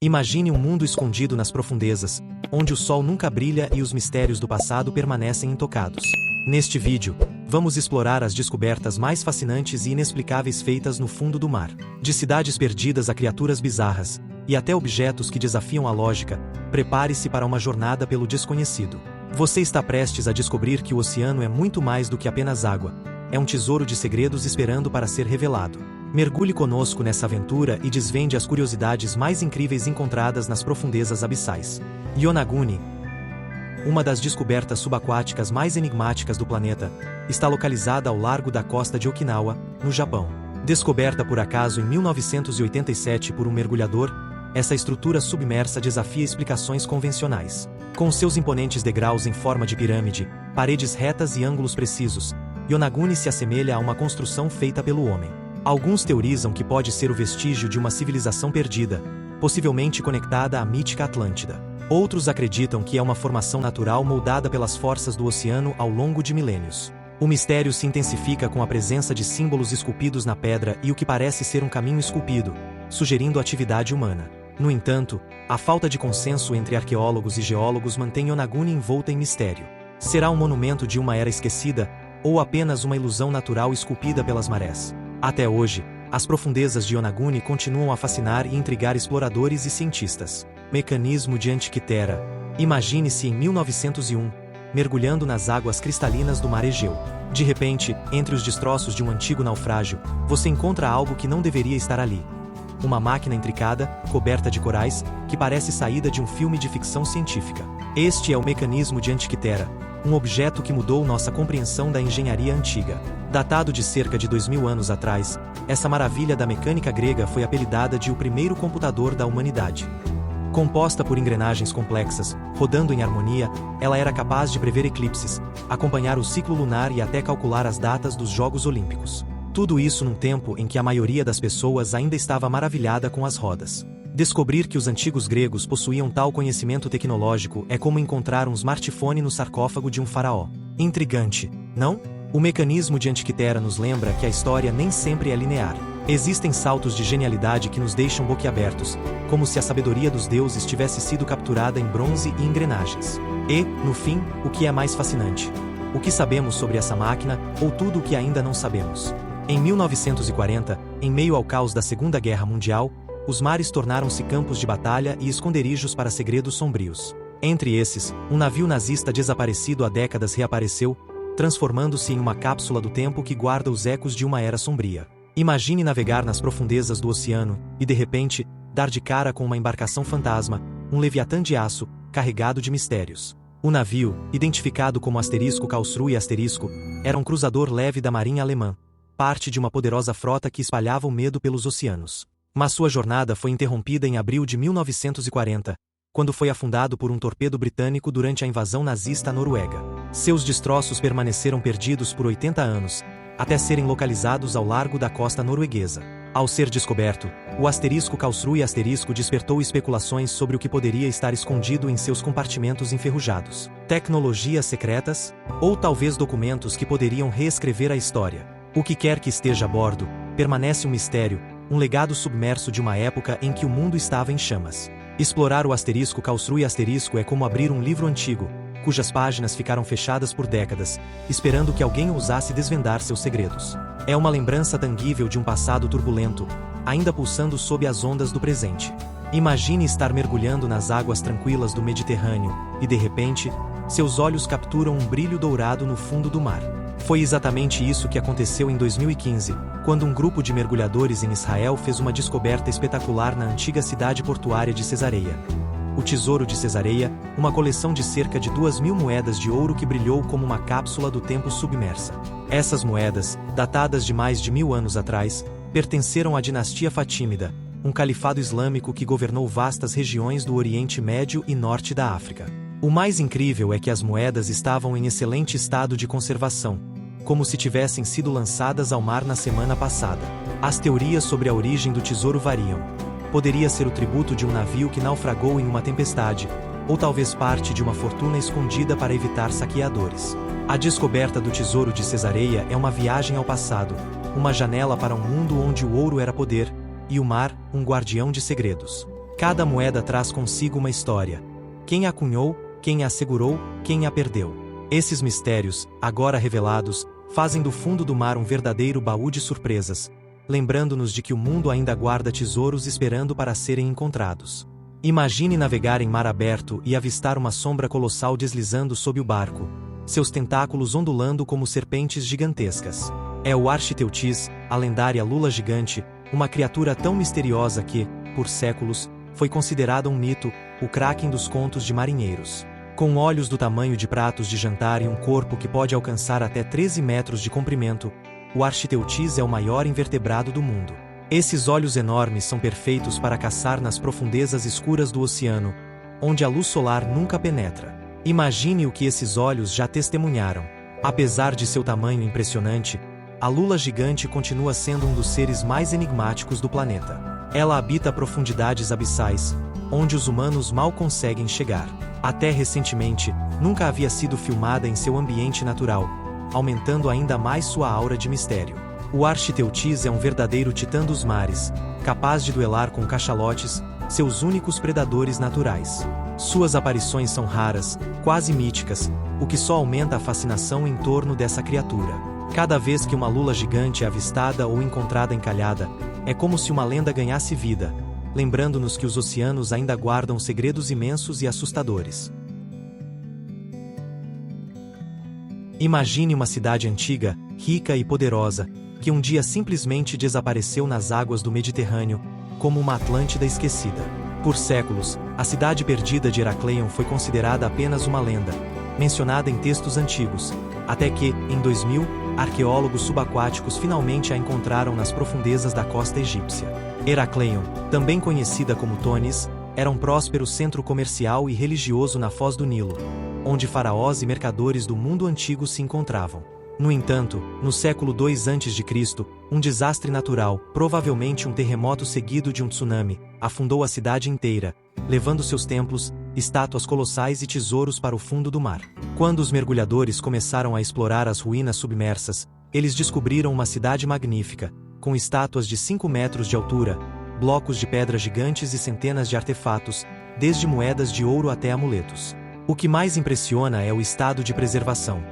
Imagine um mundo escondido nas profundezas, onde o sol nunca brilha e os mistérios do passado permanecem intocados. Neste vídeo, vamos explorar as descobertas mais fascinantes e inexplicáveis feitas no fundo do mar. De cidades perdidas a criaturas bizarras, e até objetos que desafiam a lógica, prepare-se para uma jornada pelo desconhecido. Você está prestes a descobrir que o oceano é muito mais do que apenas água. É um tesouro de segredos esperando para ser revelado. Mergulhe conosco nessa aventura e desvende as curiosidades mais incríveis encontradas nas profundezas abissais. Yonaguni, uma das descobertas subaquáticas mais enigmáticas do planeta, está localizada ao largo da costa de Okinawa, no Japão. Descoberta por acaso em 1987 por um mergulhador, essa estrutura submersa desafia explicações convencionais. Com seus imponentes degraus em forma de pirâmide, paredes retas e ângulos precisos, Yonaguni se assemelha a uma construção feita pelo homem. Alguns teorizam que pode ser o vestígio de uma civilização perdida, possivelmente conectada à mítica Atlântida. Outros acreditam que é uma formação natural moldada pelas forças do oceano ao longo de milênios. O mistério se intensifica com a presença de símbolos esculpidos na pedra e o que parece ser um caminho esculpido, sugerindo atividade humana. No entanto, a falta de consenso entre arqueólogos e geólogos mantém Yonaguni envolta em mistério. Será um monumento de uma era esquecida, ou apenas uma ilusão natural esculpida pelas marés? Até hoje, as profundezas de Yonaguni continuam a fascinar e intrigar exploradores e cientistas. Mecanismo de Antikythera. Imagine-se em 1901, mergulhando nas águas cristalinas do mar Egeu. De repente, entre os destroços de um antigo naufrágio, você encontra algo que não deveria estar ali. Uma máquina intricada, coberta de corais, que parece saída de um filme de ficção científica. Este é o mecanismo de Antikythera, um objeto que mudou nossa compreensão da engenharia antiga. Datado de cerca de 2000 anos atrás, essa maravilha da mecânica grega foi apelidada de o primeiro computador da humanidade. Composta por engrenagens complexas, rodando em harmonia, ela era capaz de prever eclipses, acompanhar o ciclo lunar e até calcular as datas dos Jogos Olímpicos. Tudo isso num tempo em que a maioria das pessoas ainda estava maravilhada com as rodas. Descobrir que os antigos gregos possuíam tal conhecimento tecnológico é como encontrar um smartphone no sarcófago de um faraó. Intrigante, não? O mecanismo de Antikythera nos lembra que a história nem sempre é linear. Existem saltos de genialidade que nos deixam boquiabertos, como se a sabedoria dos deuses tivesse sido capturada em bronze e engrenagens. E, no fim, o que é mais fascinante? O que sabemos sobre essa máquina, ou tudo o que ainda não sabemos? Em 1940, em meio ao caos da Segunda Guerra Mundial, os mares tornaram-se campos de batalha e esconderijos para segredos sombrios. Entre esses, um navio nazista desaparecido há décadas reapareceu, transformando-se em uma cápsula do tempo que guarda os ecos de uma era sombria. Imagine navegar nas profundezas do oceano e, de repente, dar de cara com uma embarcação fantasma, um leviatã de aço, carregado de mistérios. O navio, identificado como Karlsruhe Asterisco, era um cruzador leve da marinha alemã, parte de uma poderosa frota que espalhava o medo pelos oceanos. Mas sua jornada foi interrompida em abril de 1940, quando foi afundado por um torpedo britânico durante a invasão nazista à Noruega. Seus destroços permaneceram perdidos por 80 anos, até serem localizados ao largo da costa norueguesa. Ao ser descoberto, o Karlsruhe Asterisco despertou especulações sobre o que poderia estar escondido em seus compartimentos enferrujados. Tecnologias secretas? Ou talvez documentos que poderiam reescrever a história? O que quer que esteja a bordo, permanece um mistério, um legado submerso de uma época em que o mundo estava em chamas. Explorar o Karlsruhe Asterisco é como abrir um livro antigo, cujas páginas ficaram fechadas por décadas, esperando que alguém ousasse desvendar seus segredos. É uma lembrança tangível de um passado turbulento, ainda pulsando sob as ondas do presente. Imagine estar mergulhando nas águas tranquilas do Mediterrâneo, e de repente, seus olhos capturam um brilho dourado no fundo do mar. Foi exatamente isso que aconteceu em 2015, quando um grupo de mergulhadores em Israel fez uma descoberta espetacular na antiga cidade portuária de Cesareia. O Tesouro de Cesareia, uma coleção de cerca de 2.000 moedas de ouro que brilhou como uma cápsula do tempo submersa. Essas moedas, datadas de mais de 1000 anos atrás, pertenceram à dinastia Fatímida, um califado islâmico que governou vastas regiões do Oriente Médio e Norte da África. O mais incrível é que as moedas estavam em excelente estado de conservação, como se tivessem sido lançadas ao mar na semana passada. As teorias sobre a origem do tesouro variam. Poderia ser o tributo de um navio que naufragou em uma tempestade, ou talvez parte de uma fortuna escondida para evitar saqueadores. A descoberta do Tesouro de Cesareia é uma viagem ao passado, uma janela para um mundo onde o ouro era poder, e o mar, um guardião de segredos. Cada moeda traz consigo uma história. Quem a cunhou, quem a segurou, quem a perdeu. Esses mistérios, agora revelados, fazem do fundo do mar um verdadeiro baú de surpresas, lembrando-nos de que o mundo ainda guarda tesouros esperando para serem encontrados. Imagine navegar em mar aberto e avistar uma sombra colossal deslizando sob o barco, seus tentáculos ondulando como serpentes gigantescas. É o Architeutis, a lendária lula gigante, uma criatura tão misteriosa que, por séculos, foi considerada um mito, o Kraken dos contos de marinheiros. Com olhos do tamanho de pratos de jantar e um corpo que pode alcançar até 13 metros de comprimento, o Architeutis é o maior invertebrado do mundo. Esses olhos enormes são perfeitos para caçar nas profundezas escuras do oceano, onde a luz solar nunca penetra. Imagine o que esses olhos já testemunharam. Apesar de seu tamanho impressionante, a lula gigante continua sendo um dos seres mais enigmáticos do planeta. Ela habita profundidades abissais, onde os humanos mal conseguem chegar. Até recentemente, nunca havia sido filmada em seu ambiente natural, aumentando ainda mais sua aura de mistério. O Architeutis é um verdadeiro titã dos mares, capaz de duelar com cachalotes, seus únicos predadores naturais. Suas aparições são raras, quase míticas, o que só aumenta a fascinação em torno dessa criatura. Cada vez que uma lula gigante é avistada ou encontrada encalhada, é como se uma lenda ganhasse vida, lembrando-nos que os oceanos ainda guardam segredos imensos e assustadores. Imagine uma cidade antiga, rica e poderosa, que um dia simplesmente desapareceu nas águas do Mediterrâneo, como uma Atlântida esquecida. Por séculos, a cidade perdida de Heracleion foi considerada apenas uma lenda, mencionada em textos antigos, até que, em 2000, arqueólogos subaquáticos finalmente a encontraram nas profundezas da costa egípcia. Heracleion, também conhecida como Tonis, era um próspero centro comercial e religioso na foz do Nilo, onde faraós e mercadores do mundo antigo se encontravam. No entanto, no século II a.C., um desastre natural, provavelmente um terremoto seguido de um tsunami, afundou a cidade inteira, levando seus templos, estátuas colossais e tesouros para o fundo do mar. Quando os mergulhadores começaram a explorar as ruínas submersas, eles descobriram uma cidade magnífica, com estátuas de 5 metros de altura, blocos de pedra gigantes e centenas de artefatos, desde moedas de ouro até amuletos. O que mais impressiona é o estado de preservação.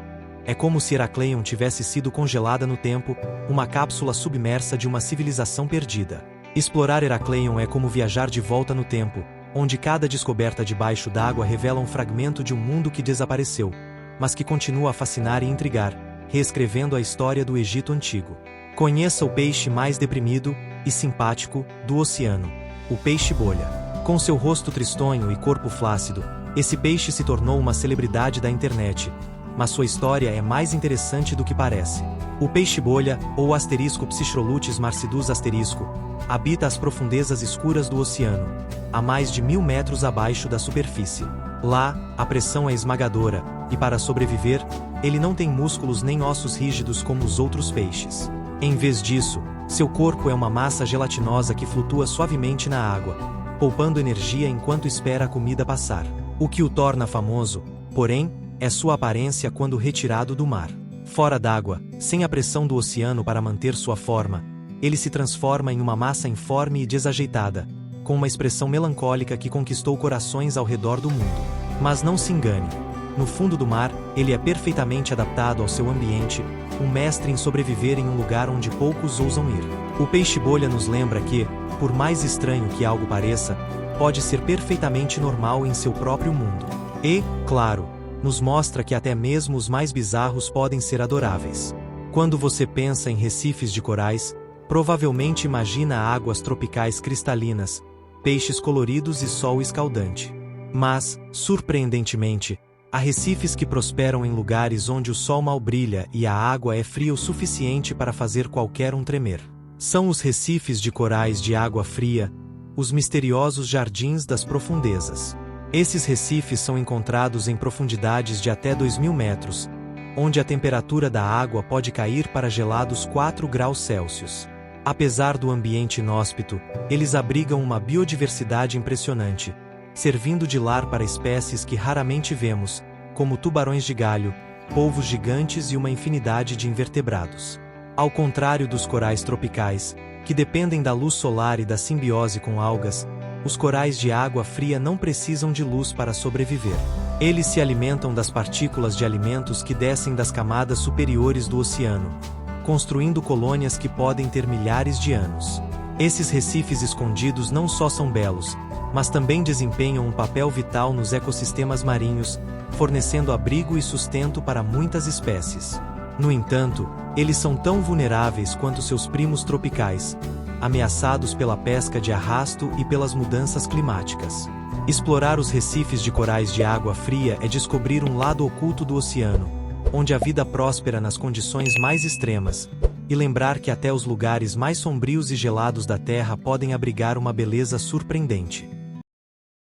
É como se Heracleion tivesse sido congelada no tempo, uma cápsula submersa de uma civilização perdida. Explorar Heracleion é como viajar de volta no tempo, onde cada descoberta debaixo d'água revela um fragmento de um mundo que desapareceu, mas que continua a fascinar e intrigar, reescrevendo a história do Egito Antigo. Conheça o peixe mais deprimido e simpático do oceano, o peixe-bolha. Com seu rosto tristonho e corpo flácido, esse peixe se tornou uma celebridade da internet, mas sua história é mais interessante do que parece. O peixe-bolha, ou asterisco Psychrolutes marcidus asterisco, habita as profundezas escuras do oceano, a mais de 1000 metros abaixo da superfície. Lá, a pressão é esmagadora, e para sobreviver, ele não tem músculos nem ossos rígidos como os outros peixes. Em vez disso, seu corpo é uma massa gelatinosa que flutua suavemente na água, poupando energia enquanto espera a comida passar. O que o torna famoso, porém, é sua aparência quando retirado do mar. Fora d'água, sem a pressão do oceano para manter sua forma, ele se transforma em uma massa informe e desajeitada, com uma expressão melancólica que conquistou corações ao redor do mundo. Mas não se engane. No fundo do mar, ele é perfeitamente adaptado ao seu ambiente, um mestre em sobreviver em um lugar onde poucos ousam ir. O peixe-bolha nos lembra que, por mais estranho que algo pareça, pode ser perfeitamente normal em seu próprio mundo. E, claro, nos mostra que até mesmo os mais bizarros podem ser adoráveis. Quando você pensa em recifes de corais, provavelmente imagina águas tropicais cristalinas, peixes coloridos e sol escaldante. Mas, surpreendentemente, há recifes que prosperam em lugares onde o sol mal brilha e a água é fria o suficiente para fazer qualquer um tremer. São os recifes de corais de água fria, os misteriosos jardins das profundezas. Esses recifes são encontrados em profundidades de até 2000 metros, onde a temperatura da água pode cair para gelados 4 graus Celsius. Apesar do ambiente inóspito, eles abrigam uma biodiversidade impressionante, servindo de lar para espécies que raramente vemos, como tubarões de galho, polvos gigantes e uma infinidade de invertebrados. Ao contrário dos corais tropicais, que dependem da luz solar e da simbiose com algas, Os corais de água fria não precisam de luz para sobreviver. Eles se alimentam das partículas de alimentos que descem das camadas superiores do oceano, construindo colônias que podem ter milhares de anos. Esses recifes escondidos não só são belos, mas também desempenham um papel vital nos ecossistemas marinhos, fornecendo abrigo e sustento para muitas espécies. No entanto, eles são tão vulneráveis quanto seus primos tropicais, ameaçados pela pesca de arrasto e pelas mudanças climáticas. Explorar os recifes de corais de água fria é descobrir um lado oculto do oceano, onde a vida próspera nas condições mais extremas, e lembrar que até os lugares mais sombrios e gelados da Terra podem abrigar uma beleza surpreendente.